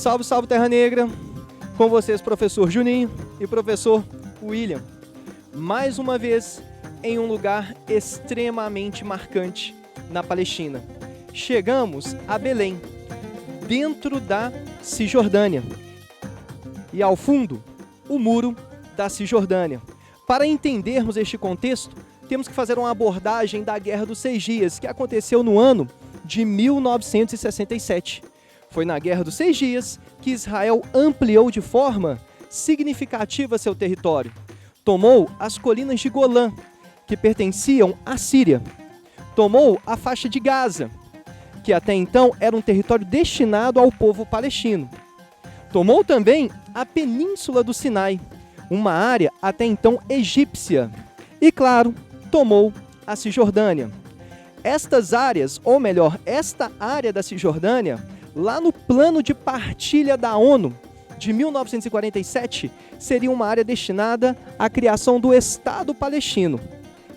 Salve, salve Terra Negra! Com vocês, professor Juninho e professor William. Mais uma vez, em um lugar extremamente marcante na Palestina. Chegamos a Belém, dentro da Cisjordânia. E ao fundo, o Muro da Cisjordânia. Para entendermos este contexto, temos que fazer uma abordagem da Guerra dos 6 Dias, que aconteceu no ano de 1967. Foi na Guerra dos 6 Dias que Israel ampliou de forma significativa seu território. Tomou as colinas de Golã, que pertenciam à Síria. Tomou a faixa de Gaza, que até então era um território destinado ao povo palestino. Tomou também a Península do Sinai, uma área até então egípcia. E, claro, tomou a Cisjordânia. Estas áreas, ou melhor, esta área da Cisjordânia, lá no plano de partilha da ONU de 1947, seria uma área destinada à criação do Estado palestino.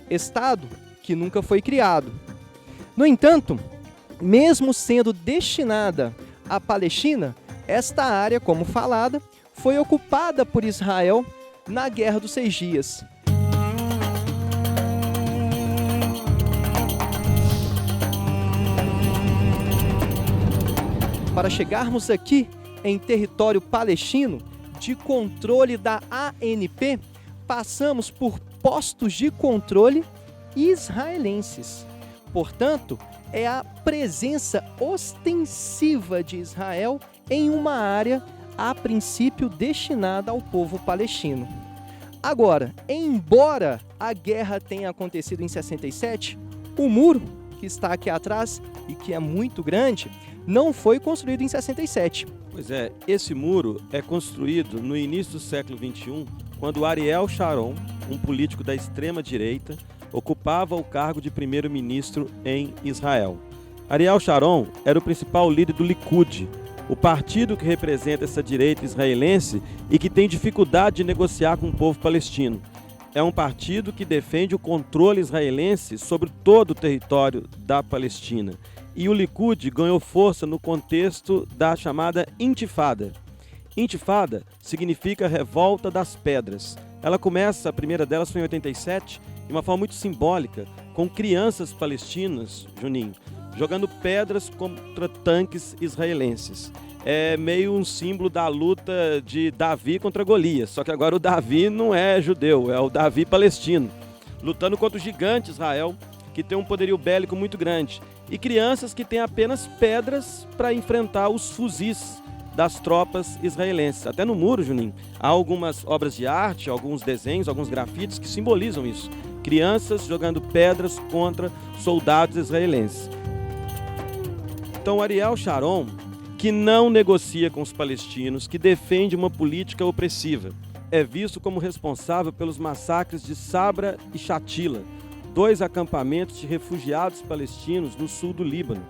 Estado que nunca foi criado. No entanto, mesmo sendo destinada à Palestina, esta área, como falada, foi ocupada por Israel na Guerra dos 6 Dias. Para chegarmos aqui em território palestino, de controle da ANP, passamos por postos de controle israelenses. Portanto, é a presença ostensiva de Israel em uma área, a princípio, destinada ao povo palestino. Agora, embora a guerra tenha acontecido em 67, o muro, que está aqui atrás e que é muito grande, não foi construído em 67. Pois é, esse muro é construído no início do século XXI, quando Ariel Sharon, um político da extrema-direita, ocupava o cargo de primeiro-ministro em Israel. Ariel Sharon era o principal líder do Likud, o partido que representa essa direita israelense e que tem dificuldade de negociar com o povo palestino. É um partido que defende o controle israelense sobre todo o território da Palestina. E o Likud ganhou força no contexto da chamada Intifada. Intifada significa revolta das pedras. Ela começa, a primeira delas foi em 87, de uma forma muito simbólica, com crianças palestinas, Juninho, jogando pedras contra tanques israelenses. É meio um símbolo da luta de Davi contra Golias, só que agora o Davi não é judeu, é o Davi palestino, lutando contra o gigante Israel, que tem um poderio bélico muito grande, e crianças que têm apenas pedras para enfrentar os fuzis das tropas israelenses. Até no muro, Juninho, há algumas obras de arte, alguns desenhos, alguns grafites que simbolizam isso. Crianças jogando pedras contra soldados israelenses. Então, Ariel Sharon, que não negocia com os palestinos, que defende uma política opressiva, é visto como responsável pelos massacres de Sabra e Shatila, 2 acampamentos de refugiados palestinos no sul do Líbano.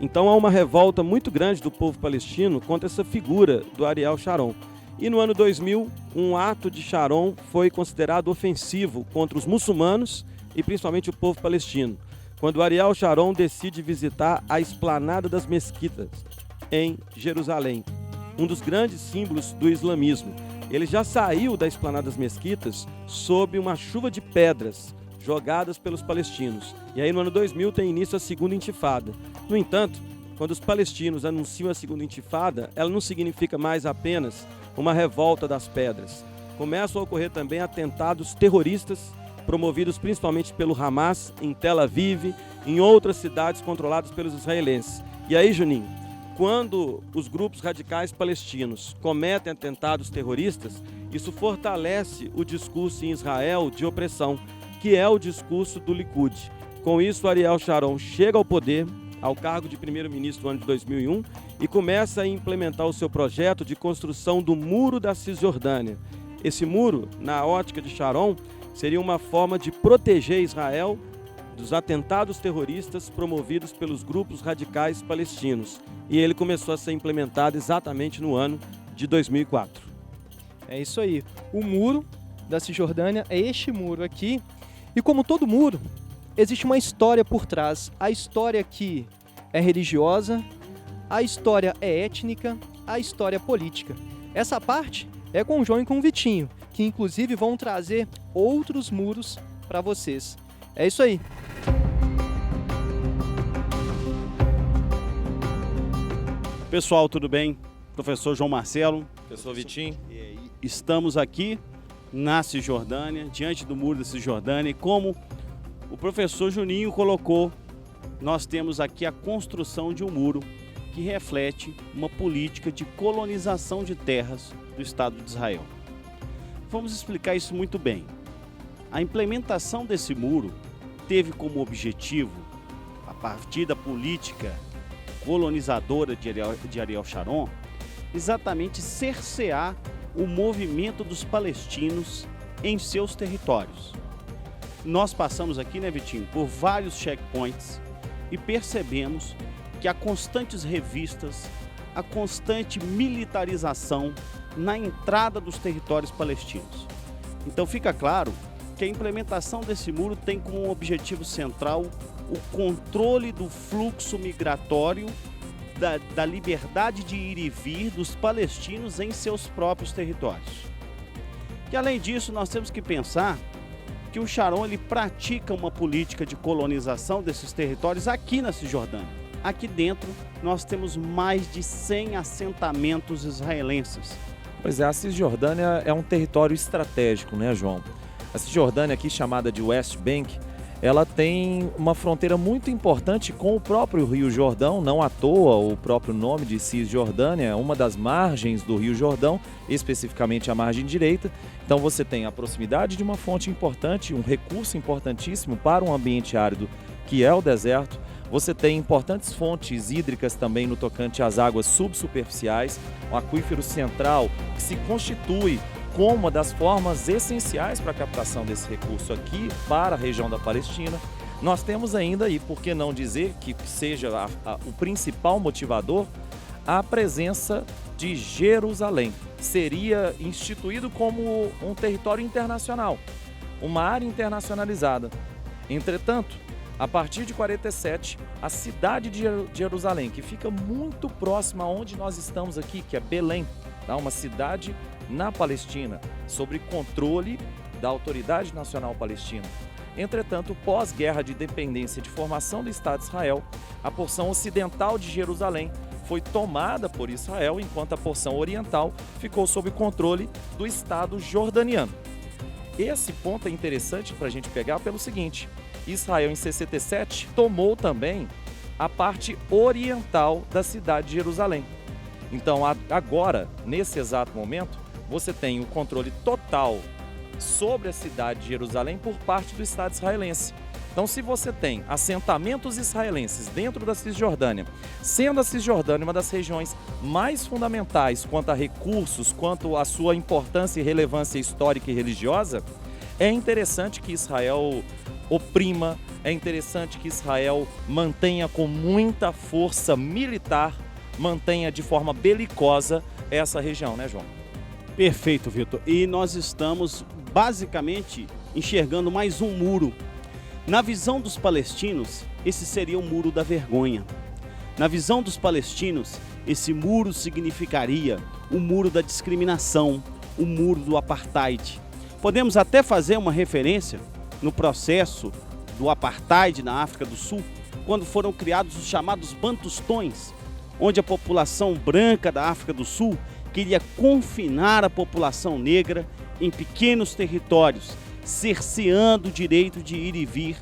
Então há uma revolta muito grande do povo palestino contra essa figura do Ariel Sharon. E no ano 2000, um ato de Sharon foi considerado ofensivo contra os muçulmanos e principalmente o povo palestino, quando Ariel Sharon decide visitar a Esplanada das Mesquitas, em Jerusalém, um dos grandes símbolos do islamismo. Ele já saiu da Esplanada das Mesquitas sob uma chuva de pedras jogadas pelos palestinos. E aí no ano 2000 tem início a segunda intifada. No entanto, quando os palestinos anunciam a segunda intifada, ela não significa mais apenas uma revolta das pedras. Começam a ocorrer também atentados terroristas promovidos principalmente pelo Hamas em Tel Aviv, em outras cidades controladas pelos israelenses. E aí, Juninho, quando os grupos radicais palestinos cometem atentados terroristas, isso fortalece o discurso em Israel de opressão, que é o discurso do Likud. Com isso, Ariel Sharon chega ao poder, ao cargo de primeiro-ministro no ano de 2001, e começa a implementar o seu projeto de construção do Muro da Cisjordânia. Esse muro, na ótica de Sharon, seria uma forma de proteger Israel dos atentados terroristas promovidos pelos grupos radicais palestinos. E ele começou a ser implementado exatamente no ano de 2004. É isso aí. O Muro da Cisjordânia é este muro aqui. E como todo muro, existe uma história por trás. A história que é religiosa, a história é étnica, a história política. Essa parte é com o João e com o Vitinho, que inclusive vão trazer outros muros para vocês. É isso aí. Pessoal, tudo bem? Professor João Marcelo, professor Vitinho. Estamos aqui na Cisjordânia, diante do muro da Cisjordânia, e como o professor Juninho colocou, nós temos aqui a construção de um muro que reflete uma política de colonização de terras do Estado de Israel. Vamos explicar isso muito bem. A implementação desse muro teve como objetivo, a partir da política colonizadora de Ariel Sharon, exatamente cercear o movimento dos palestinos em seus territórios. Nós passamos aqui, né, Vitinho, por vários checkpoints e percebemos que há constantes revistas, a constante militarização na entrada dos territórios palestinos. Então fica claro que a implementação desse muro tem como objetivo central o controle do fluxo migratório, da liberdade de ir e vir dos palestinos em seus próprios territórios. E além disso, nós temos que pensar que o Sharon ele pratica uma política de colonização desses territórios aqui na Cisjordânia. Aqui dentro nós temos mais de 100 assentamentos israelenses. Pois é, a Cisjordânia é um território estratégico, né, João? A Cisjordânia, aqui chamada de West Bank, ela tem uma fronteira muito importante com o próprio Rio Jordão, não à toa o próprio nome de Cisjordânia, é uma das margens do Rio Jordão, especificamente a margem direita. Então você tem a proximidade de uma fonte importante, um recurso importantíssimo para um ambiente árido, que é o deserto. Você tem importantes fontes hídricas também no tocante às águas subsuperficiais, o aquífero central, que se constitui como uma das formas essenciais para a captação desse recurso aqui para a região da Palestina. Nós temos ainda, e por que não dizer que seja o principal motivador, a presença de Jerusalém. Seria instituído como um território internacional, uma área internacionalizada. Entretanto, a partir de 47, a cidade de Jerusalém, que fica muito próxima aonde nós estamos aqui, que é Belém, tá? Uma cidade na Palestina, sob controle da Autoridade Nacional Palestina. Entretanto, pós-guerra de independência de formação do Estado de Israel, a porção ocidental de Jerusalém foi tomada por Israel, enquanto a porção oriental ficou sob controle do Estado jordaniano. Esse ponto é interessante para a gente pegar pelo seguinte: Israel, em 67, tomou também a parte oriental da cidade de Jerusalém. Então, agora, nesse exato momento, você tem o controle total sobre a cidade de Jerusalém por parte do Estado israelense. Então, se você tem assentamentos israelenses dentro da Cisjordânia, sendo a Cisjordânia uma das regiões mais fundamentais quanto a recursos, quanto à sua importância e relevância histórica e religiosa, é interessante que Israel oprima, é interessante que Israel mantenha com muita força militar, mantenha de forma belicosa essa região, né, João? Perfeito, Vitor. E nós estamos basicamente enxergando mais um muro. Na visão dos palestinos, esse seria o muro da vergonha. Na visão dos palestinos, esse muro significaria o muro da discriminação, o muro do apartheid. Podemos até fazer uma referência no processo do apartheid na África do Sul, quando foram criados os chamados bantustões, onde a população branca da África do Sul queria confinar a população negra em pequenos territórios, cerceando o direito de ir e vir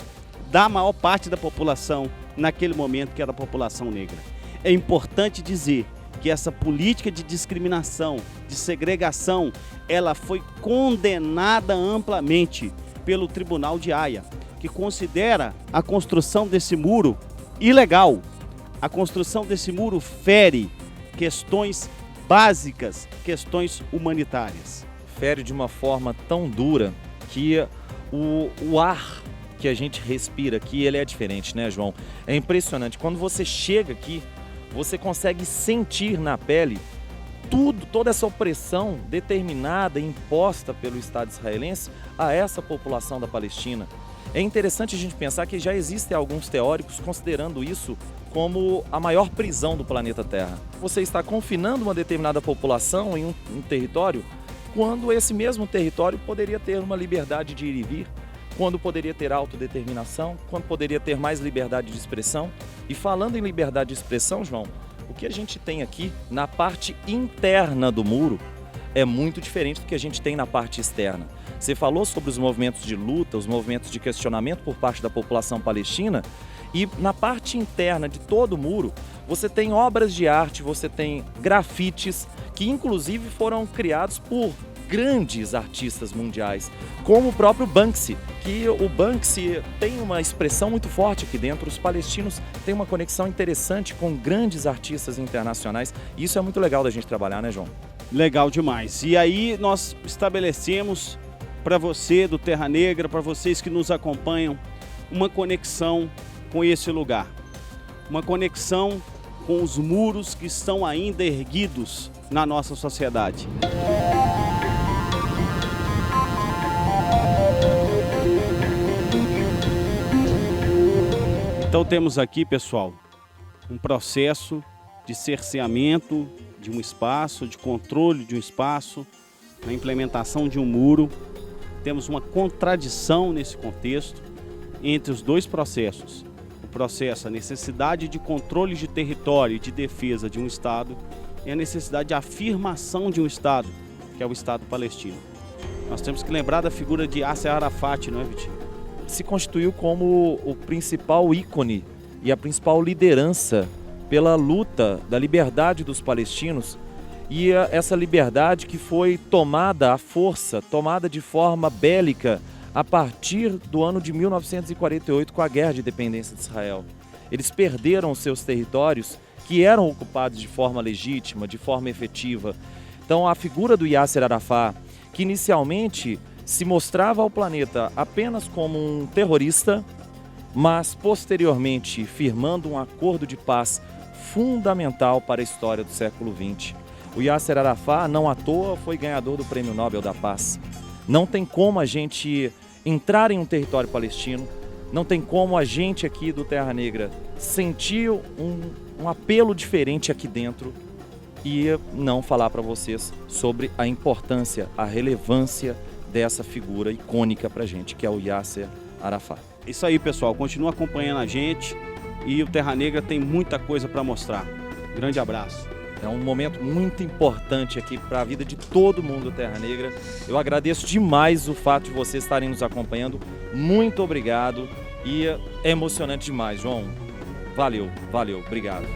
da maior parte da população naquele momento, que era a população negra. É importante dizer que essa política de discriminação, de segregação, ela foi condenada amplamente pelo Tribunal de Haia, que considera a construção desse muro ilegal. A construção desse muro fere questões básicas, questões humanitárias. Fere de uma forma tão dura que o ar que a gente respira aqui, ele é diferente, né, João? É impressionante. Quando você chega aqui, você consegue sentir na pele toda essa opressão determinada e imposta pelo Estado israelense a essa população da Palestina. É interessante a gente pensar que já existem alguns teóricos considerando isso como a maior prisão do planeta Terra. Você está confinando uma determinada população em um território, quando esse mesmo território poderia ter uma liberdade de ir e vir, quando poderia ter autodeterminação, quando poderia ter mais liberdade de expressão. E falando em liberdade de expressão, João, o que a gente tem aqui na parte interna do muro é muito diferente do que a gente tem na parte externa. Você falou sobre os movimentos de luta, os movimentos de questionamento por parte da população palestina, e na parte interna de todo o muro, você tem obras de arte, você tem grafites, que inclusive foram criados por grandes artistas mundiais, como o próprio Banksy, que o Banksy tem uma expressão muito forte aqui dentro. Os palestinos têm uma conexão interessante com grandes artistas internacionais, e isso é muito legal da gente trabalhar, né, João? Legal demais. E aí nós estabelecemos para você do Terra Negra, para vocês que nos acompanham, uma conexão com esse lugar. Uma conexão com os muros que estão ainda erguidos na nossa sociedade. Então temos aqui, pessoal, um processo de cerceamento de um espaço, de controle de um espaço, na implementação de um muro. Temos uma contradição nesse contexto entre os dois processos. O processo, a necessidade de controle de território e de defesa de um Estado, e a necessidade de afirmação de um Estado, que é o Estado palestino. Nós temos que lembrar da figura de Yasser Arafat, não é, Vitinho? Se constituiu como o principal ícone e a principal liderança pela luta da liberdade dos palestinos, e essa liberdade que foi tomada à força, tomada de forma bélica a partir do ano de 1948 com a Guerra de Independência de Israel. Eles perderam seus territórios que eram ocupados de forma legítima, de forma efetiva. Então a figura do Yasser Arafat, que inicialmente se mostrava ao planeta apenas como um terrorista, mas posteriormente firmando um acordo de paz fundamental para a história do século XX. O Yasser Arafat, não à toa, foi ganhador do Prêmio Nobel da Paz. Não tem como a gente entrar em um território palestino, não tem como a gente aqui do Terra Negra sentir um apelo diferente aqui dentro e não falar para vocês sobre a importância, a relevância dessa figura icônica para a gente, que é o Yasser Arafat. Isso aí, pessoal. Continua acompanhando a gente e o Terra Negra tem muita coisa para mostrar. Grande abraço. É um momento muito importante aqui para a vida de todo mundo do Terra Negra. Eu agradeço demais o fato de vocês estarem nos acompanhando. Muito obrigado e é emocionante demais, João. Valeu, obrigado.